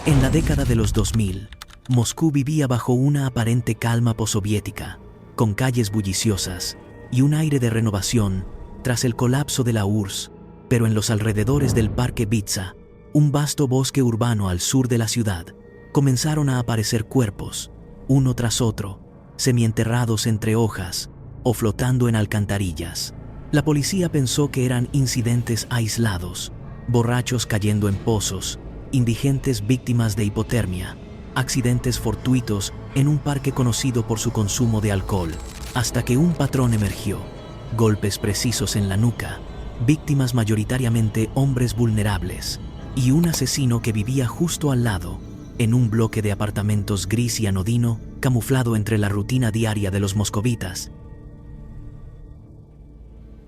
En la década de los 2000, Moscú vivía bajo una aparente calma possoviética, con calles bulliciosas y un aire de renovación tras el colapso de la URSS, pero en los alrededores del Parque Vítsa, un vasto bosque urbano al sur de la ciudad, comenzaron a aparecer cuerpos, uno tras otro, semienterrados entre hojas o flotando en alcantarillas. La policía pensó que eran incidentes aislados, borrachos cayendo en pozos, indigentes víctimas de hipotermia, accidentes fortuitos en un parque conocido por su consumo de alcohol, hasta que un patrón emergió: golpes precisos en la nuca, víctimas mayoritariamente hombres vulnerables, y un asesino que vivía justo al lado, en un bloque de apartamentos gris y anodino, camuflado entre la rutina diaria de los moscovitas.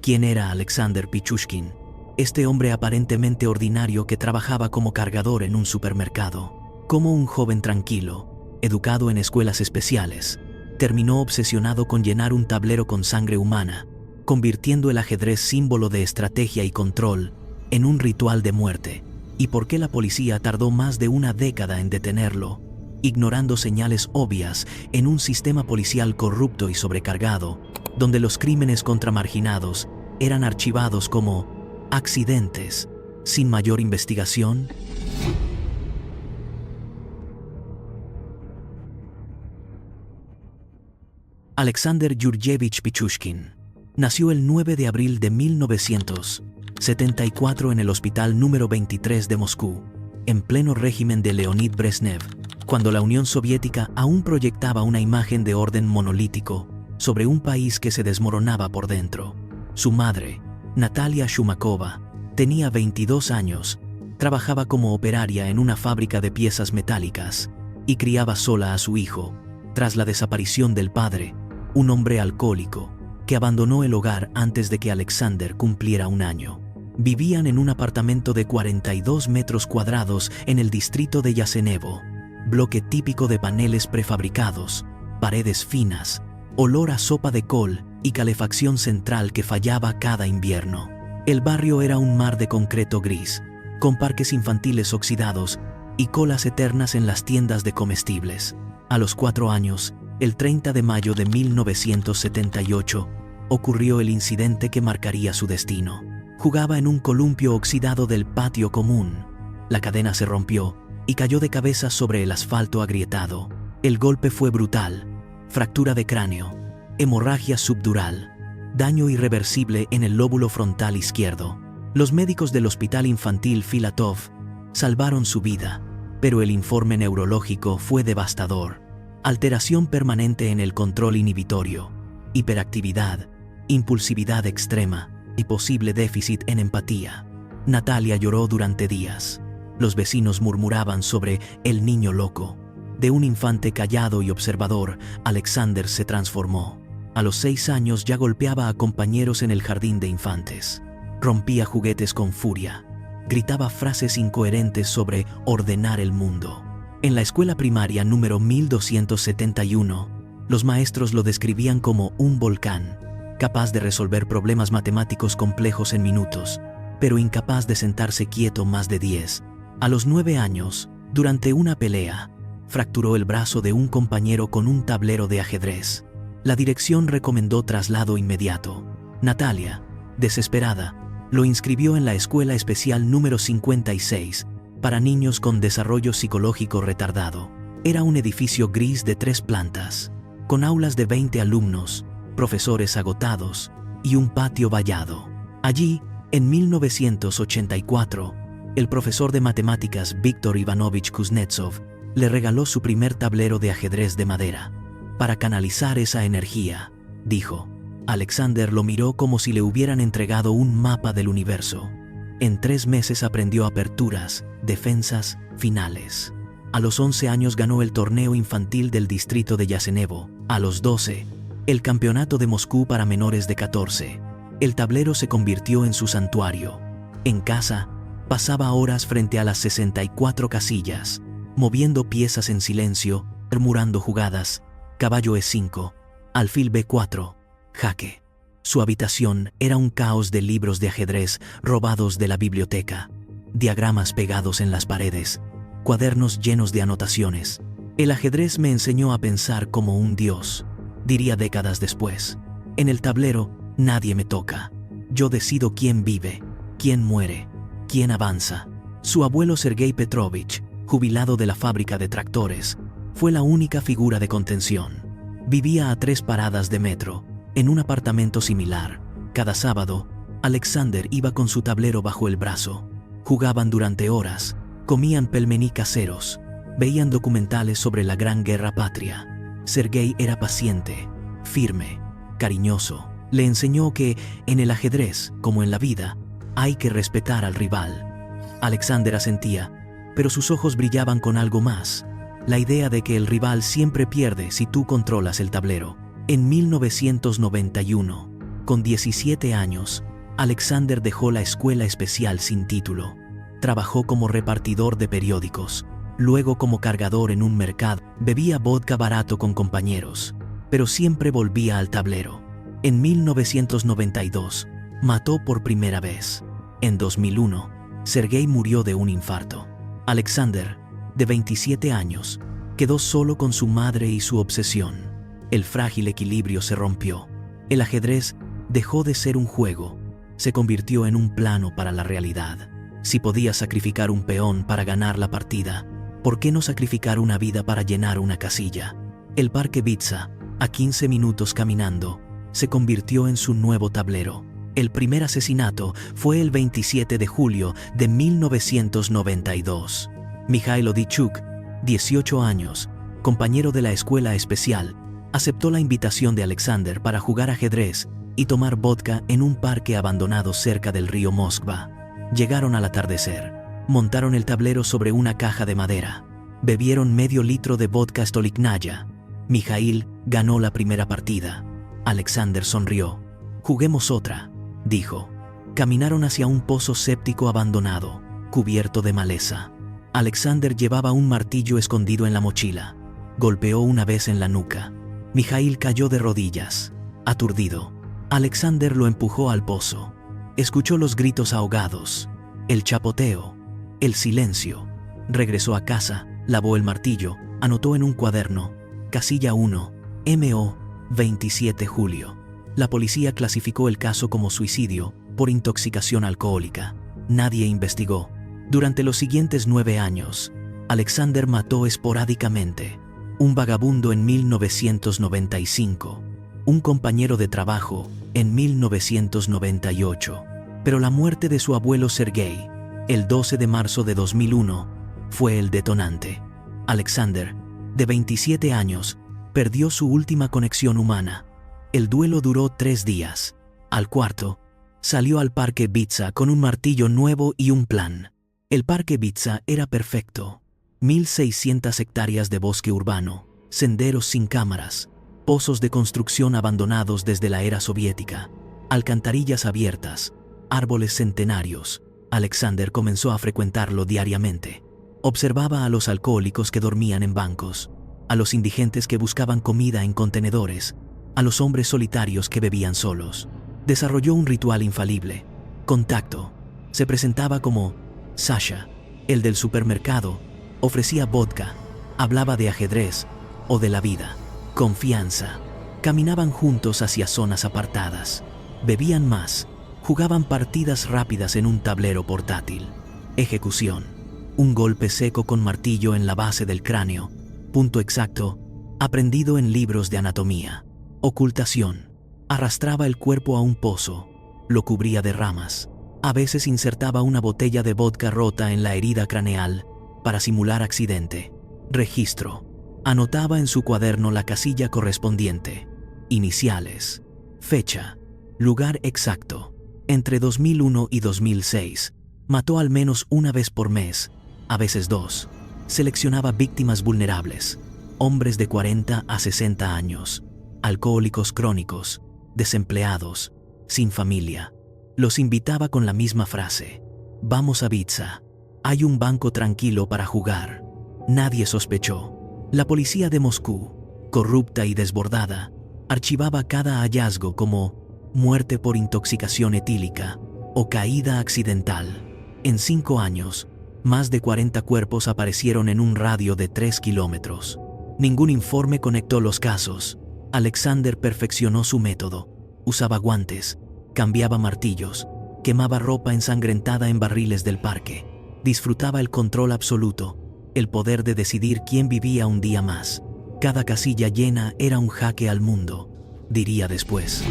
¿Quién era Alexander Pichushkin? Este hombre aparentemente ordinario que trabajaba como cargador en un supermercado. Como un joven tranquilo, educado en escuelas especiales, terminó obsesionado con llenar un tablero con sangre humana, convirtiendo el ajedrez símbolo de estrategia y control en un ritual de muerte. ¿Y por qué la policía tardó más de una década en detenerlo, ignorando señales obvias en un sistema policial corrupto y sobrecargado, donde los crímenes contra marginados eran archivados como accidentes, sin mayor investigación? Alexander Yurjevich Pichushkin nació el 9 de abril de 1974 en el Hospital número 23 de Moscú, en pleno régimen de Leonid Brezhnev, cuando la Unión Soviética aún proyectaba una imagen de orden monolítico sobre un país que se desmoronaba por dentro. Su madre, Natalia Shumakova, tenía 22 años, trabajaba como operaria en una fábrica de piezas metálicas y criaba sola a su hijo, tras la desaparición del padre, un hombre alcohólico que abandonó el hogar antes de que Alexander cumpliera un año. Vivían en un apartamento de 42 metros cuadrados en el distrito de Yasenevo, bloque típico de paneles prefabricados, paredes finas, olor a sopa de col y calefacción central que fallaba cada invierno. El barrio era un mar de concreto gris, con parques infantiles oxidados y colas eternas en las tiendas de comestibles. A los 4 años, el 30 de mayo de 1978, ocurrió el incidente que marcaría su destino. Jugaba en un columpio oxidado del patio común. La cadena se rompió y cayó de cabeza sobre el asfalto agrietado. El golpe fue brutal: fractura de cráneo, hemorragia subdural, daño irreversible en el lóbulo frontal izquierdo. Los médicos del Hospital Infantil Filatov salvaron su vida, pero el informe neurológico fue devastador: alteración permanente en el control inhibitorio, hiperactividad, impulsividad extrema y posible déficit en empatía. Natalia lloró durante días. Los vecinos murmuraban sobre el niño loco. De un infante callado y observador, Alexander se transformó. A los 6 años ya golpeaba a compañeros en el jardín de infantes. Rompía juguetes con furia. Gritaba frases incoherentes sobre ordenar el mundo. En la escuela primaria número 1271, los maestros lo describían como un volcán, capaz de resolver problemas matemáticos complejos en minutos, pero incapaz de sentarse quieto más de 10. A los 9 años, durante una pelea, fracturó el brazo de un compañero con un tablero de ajedrez. La dirección recomendó traslado inmediato. Natalia, desesperada, lo inscribió en la escuela especial número 56 para niños con desarrollo psicológico retardado. Era un edificio gris de 3 plantas, con aulas de 20 alumnos, profesores agotados y un patio vallado. Allí, en 1984, el profesor de matemáticas Víctor Ivanovich Kuznetsov le regaló su primer tablero de ajedrez de madera. Para canalizar esa energía, dijo. Alexander lo miró como si le hubieran entregado un mapa del universo. En 3 meses aprendió aperturas, defensas, finales. A los 11 años ganó el torneo infantil del distrito de Yasenevo. A los 12, el campeonato de Moscú para menores de 14. El tablero se convirtió en su santuario. En casa, pasaba horas frente a las 64 casillas, moviendo piezas en silencio, murmurando jugadas: caballo E5, alfil B4, jaque. Su habitación era un caos de libros de ajedrez robados de la biblioteca, diagramas pegados en las paredes, cuadernos llenos de anotaciones. El ajedrez me enseñó a pensar como un dios, diría décadas después. En el tablero, nadie me toca. Yo decido quién vive, quién muere, quién avanza. Su abuelo Sergei Petrovich, jubilado de la fábrica de tractores, fue la única figura de contención. Vivía a 3 paradas de metro, en un apartamento similar. Cada sábado, Alexander iba con su tablero bajo el brazo. Jugaban durante horas, comían pelmení caseros, veían documentales sobre la Gran Guerra Patria. Sergei era paciente, firme, cariñoso. Le enseñó que, en el ajedrez, como en la vida, hay que respetar al rival. Alexander asentía, pero sus ojos brillaban con algo más: la idea de que el rival siempre pierde si tú controlas el tablero. En 1991, con 17 años, Alexander dejó la escuela especial sin título. Trabajó como repartidor de periódicos, luego como cargador en un mercado. Bebía vodka barato con compañeros, pero siempre volvía al tablero. En 1992, mató por primera vez. En 2001, Sergei murió de un infarto. Alexander, de 27 años, quedó solo con su madre y su obsesión. El frágil equilibrio se rompió. El ajedrez dejó de ser un juego, se convirtió en un plano para la realidad. Si podía sacrificar un peón para ganar la partida, ¿por qué no sacrificar una vida para llenar una casilla? El Parque Bitsa, a 15 minutos caminando, se convirtió en su nuevo tablero. El primer asesinato fue el 27 de julio de 1992. Mikhail Odichuk, 18 años, compañero de la escuela especial, aceptó la invitación de Alexander para jugar ajedrez y tomar vodka en un parque abandonado cerca del río Moskva. Llegaron al atardecer, montaron el tablero sobre una caja de madera, bebieron medio litro de vodka Stolichnaya. Mikhail ganó la primera partida. Alexander sonrió. «Juguemos otra», dijo. Caminaron hacia un pozo séptico abandonado, cubierto de maleza. Alexander llevaba un martillo escondido en la mochila. Golpeó una vez en la nuca. Mikhail cayó de rodillas, aturdido. Alexander lo empujó al pozo. Escuchó los gritos ahogados, el chapoteo, el silencio. Regresó a casa, lavó el martillo, anotó en un cuaderno: Casilla 1, MO, 27 julio. La policía clasificó el caso como suicidio por intoxicación alcohólica. Nadie investigó. Durante los siguientes 9 años, Alexander mató esporádicamente. Un vagabundo en 1995, un compañero de trabajo en 1998. Pero la muerte de su abuelo Sergei, el 12 de marzo de 2001, fue el detonante. Alexander, de 27 años, perdió su última conexión humana. El duelo duró 3 días. Al cuarto, salió al Parque Bitsa con un martillo nuevo y un plan. El Parque Bitsa era perfecto. 1.600 hectáreas de bosque urbano, senderos sin cámaras, pozos de construcción abandonados desde la era soviética, alcantarillas abiertas, árboles centenarios. Alexander comenzó a frecuentarlo diariamente. Observaba a los alcohólicos que dormían en bancos, a los indigentes que buscaban comida en contenedores, a los hombres solitarios que bebían solos. Desarrolló un ritual infalible: contacto. Se presentaba como Sasha, el del supermercado, ofrecía vodka, hablaba de ajedrez o de la vida. Confianza. Caminaban juntos hacia zonas apartadas, bebían más, jugaban partidas rápidas en un tablero portátil. Ejecución. Un golpe seco con martillo en la base del cráneo. Punto exacto, aprendido en libros de anatomía. Ocultación. Arrastraba el cuerpo a un pozo, lo cubría de ramas. A veces insertaba una botella de vodka rota en la herida craneal para simular accidente. Registro. Anotaba en su cuaderno la casilla correspondiente. Iniciales. Fecha. Lugar exacto. Entre 2001 y 2006, mató al menos una vez por mes, a veces 2. Seleccionaba víctimas vulnerables, hombres de 40 a 60 años, alcohólicos crónicos, desempleados, sin familia. Los invitaba con la misma frase: «Vamos a Bitsa. Hay un banco tranquilo para jugar». Nadie sospechó. La policía de Moscú, corrupta y desbordada, archivaba cada hallazgo como muerte por intoxicación etílica o caída accidental. En 5 años, Más de 40 cuerpos aparecieron en un radio de 3 kilómetros. Ningún informe conectó los casos. Alexander perfeccionó su método. Usaba guantes, cambiaba martillos, quemaba ropa ensangrentada en barriles del parque. Disfrutaba el control absoluto, el poder de decidir quién vivía un día más. Cada casilla llena era un jaque al mundo, diría después.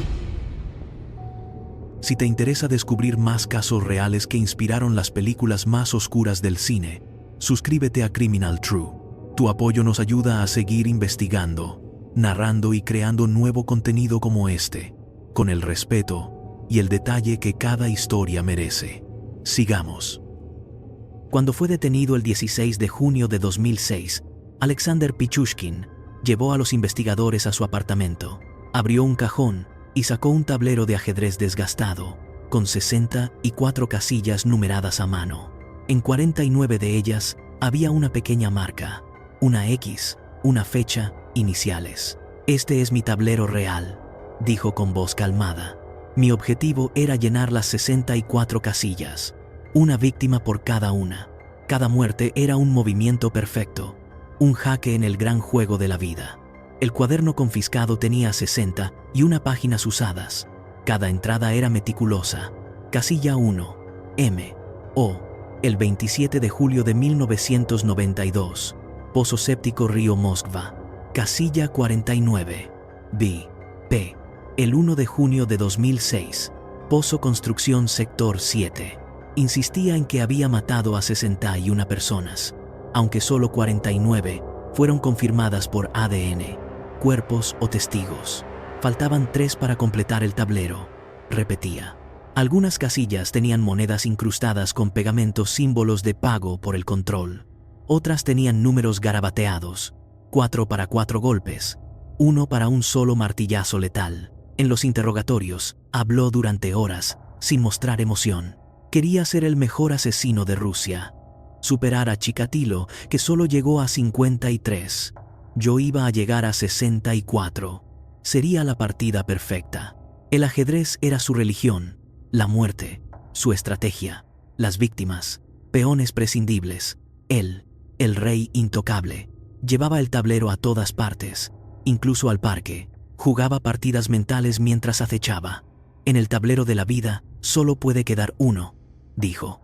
Si te interesa descubrir más casos reales que inspiraron las películas más oscuras del cine, suscríbete a Criminal True. Tu apoyo nos ayuda a seguir investigando, narrando y creando nuevo contenido como este, con el respeto y el detalle que cada historia merece. Sigamos. Cuando fue detenido el 16 de junio de 2006, Alexander Pichushkin llevó a los investigadores a su apartamento, abrió un cajón y sacó un tablero de ajedrez desgastado, con 64 casillas numeradas a mano. En 49 de ellas había una pequeña marca, una X, una fecha, iniciales. «Este es mi tablero real», dijo con voz calmada. «Mi objetivo era llenar las 64 casillas, una víctima por cada una. Cada muerte era un movimiento perfecto, un jaque en el gran juego de la vida». El cuaderno confiscado tenía 61 páginas usadas. Cada entrada era meticulosa. Casilla 1, M. O. El 27 de julio de 1992. Pozo séptico Río Moskva. Casilla 49, B. P. El 1 de junio de 2006. Pozo construcción sector 7. Insistía en que había matado a 61 personas, aunque solo 49 fueron confirmadas por ADN. Cuerpos o testigos. Faltaban 3 para completar el tablero, repetía. Algunas casillas tenían monedas incrustadas con pegamentos, símbolos de pago por el control. Otras tenían números garabateados, 4 para 4 golpes, 1 para un solo martillazo letal. En los interrogatorios, habló durante horas, sin mostrar emoción. Quería ser el mejor asesino de Rusia. Superar a Chikatilo, que solo llegó a 53. Yo iba a llegar a 64. Sería la partida perfecta. El ajedrez era su religión, la muerte, su estrategia, las víctimas, peones prescindibles. Él, el rey intocable, llevaba el tablero a todas partes, incluso al parque. Jugaba partidas mentales mientras acechaba. En el tablero de la vida solo puede quedar uno, dijo.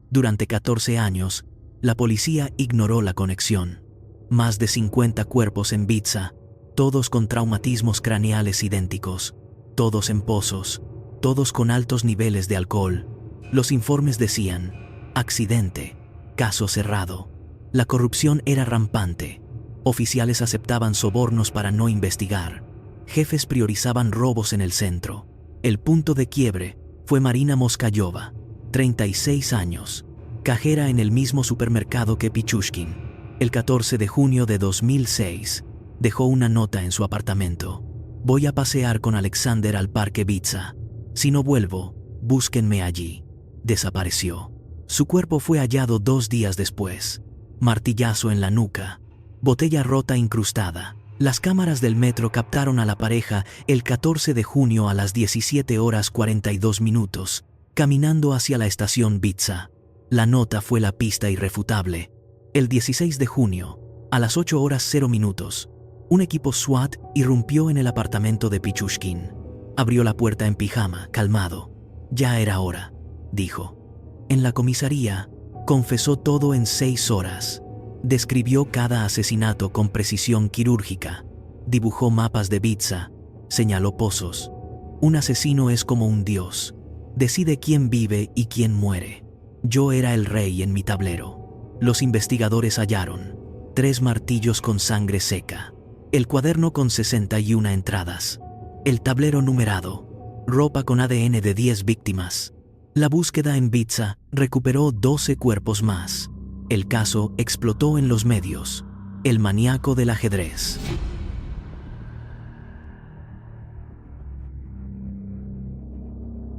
Durante 14 años, la policía ignoró la conexión. Más de 50 cuerpos en Vitsa, todos con traumatismos craneales idénticos, todos en pozos, todos con altos niveles de alcohol. Los informes decían: accidente, caso cerrado. La corrupción era rampante. Oficiales aceptaban sobornos para no investigar. Jefes priorizaban robos en el centro. El punto de quiebre fue Marina Moskayova, 36 años, cajera en el mismo supermercado que Pichushkin. El 14 de junio de 2006, dejó una nota en su apartamento. «Voy a pasear con Alexander al parque Vitsa. Si no vuelvo, búsquenme allí». Desapareció. Su cuerpo fue hallado 2 días después. Martillazo en la nuca, botella rota incrustada. Las cámaras del metro captaron a la pareja el 14 de junio a las 17:42, caminando hacia la estación Vitsa. La nota fue la pista irrefutable. El 16 de junio, a las 8:00, un equipo SWAT irrumpió en el apartamento de Pichushkin. Abrió la puerta en pijama, calmado. «Ya era hora», dijo. En la comisaría, confesó todo en 6 horas. Describió cada asesinato con precisión quirúrgica. Dibujó mapas de Vitsa, señaló pozos. Un asesino es como un dios. Decide quién vive y quién muere. Yo era el rey en mi tablero. Los investigadores hallaron 3 martillos con sangre seca, el cuaderno con 61 entradas, el tablero numerado, ropa con ADN de 10 víctimas. La búsqueda en Vitsa recuperó 12 cuerpos más. El caso explotó en los medios. El maníaco del ajedrez.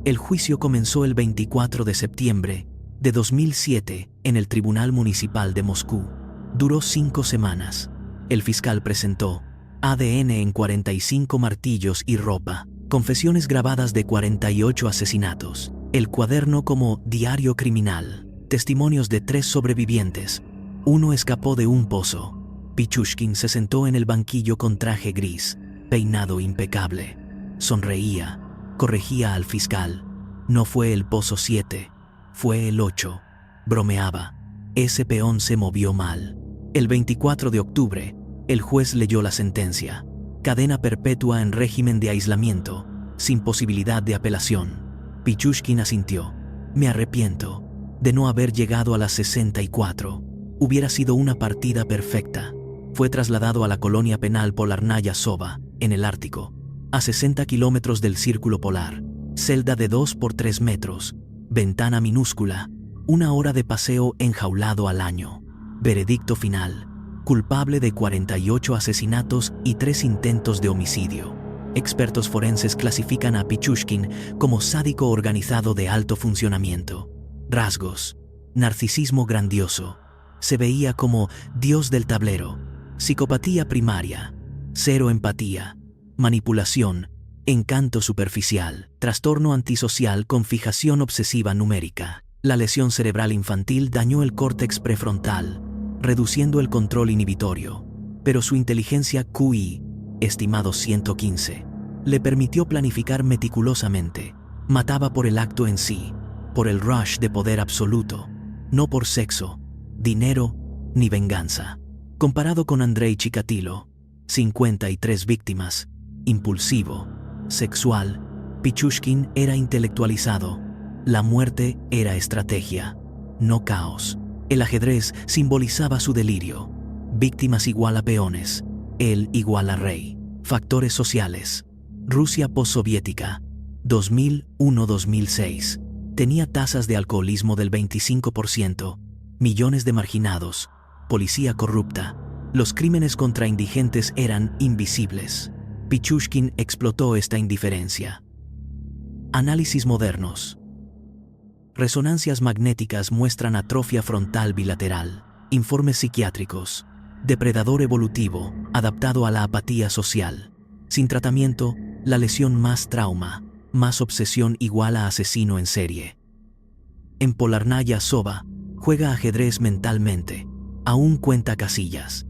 El juicio comenzó el 24 de septiembre de 2007 en el Tribunal Municipal de Moscú. Duró 5 semanas. El fiscal presentó ADN en 45 martillos y ropa, confesiones grabadas de 48 asesinatos, El cuaderno como diario criminal. Testimonios de 3 sobrevivientes. Uno escapó de un pozo. Pichushkin se sentó en el banquillo con traje gris, peinado impecable. Sonreía, corregía al fiscal. No fue el pozo 7, fue el 8. Bromeaba. Ese peón se movió mal. El 24 de octubre, el juez leyó la sentencia. Cadena perpetua en régimen de aislamiento, sin posibilidad de apelación. Pichushkin asintió. Me arrepiento de no haber llegado a las 64. Hubiera sido una partida perfecta. Fue trasladado a la colonia penal Polarnaya Sova, en el Ártico, a 60 kilómetros del Círculo Polar. Celda de 2 por 3 metros, ventana minúscula, 1 hora de paseo enjaulado al año. Veredicto final: culpable de 48 asesinatos y 3 intentos de homicidio. Expertos forenses clasifican a Pichushkin como sádico organizado de alto funcionamiento. Rasgos: narcisismo grandioso. Se veía como dios del tablero. Psicopatía primaria. Cero empatía. Manipulación. Encanto superficial. Trastorno antisocial con fijación obsesiva numérica. La lesión cerebral infantil dañó el córtex prefrontal, reduciendo el control inhibitorio. Pero su inteligencia QI, estimado 115, le permitió planificar meticulosamente. Mataba por el acto en sí, por el rush de poder absoluto, no por sexo, dinero ni venganza. Comparado con Andrei Chikatilo, 53 víctimas, impulsivo, sexual, Pichushkin era intelectualizado. La muerte era estrategia, no caos. El ajedrez simbolizaba su delirio. Víctimas igual a peones, él igual a rey. Factores sociales. Rusia postsoviética, 2001-2006. Tenía tasas de alcoholismo del 25%, millones de marginados, policía corrupta. Los crímenes contra indigentes eran invisibles. Pichushkin explotó esta indiferencia. Análisis modernos. Resonancias magnéticas muestran atrofia frontal bilateral. Informes psiquiátricos. Depredador evolutivo, adaptado a la apatía social. Sin tratamiento, la lesión más trauma, más obsesión igual a asesino en serie. En Polarnaya Sova, juega ajedrez mentalmente. Aún cuenta casillas.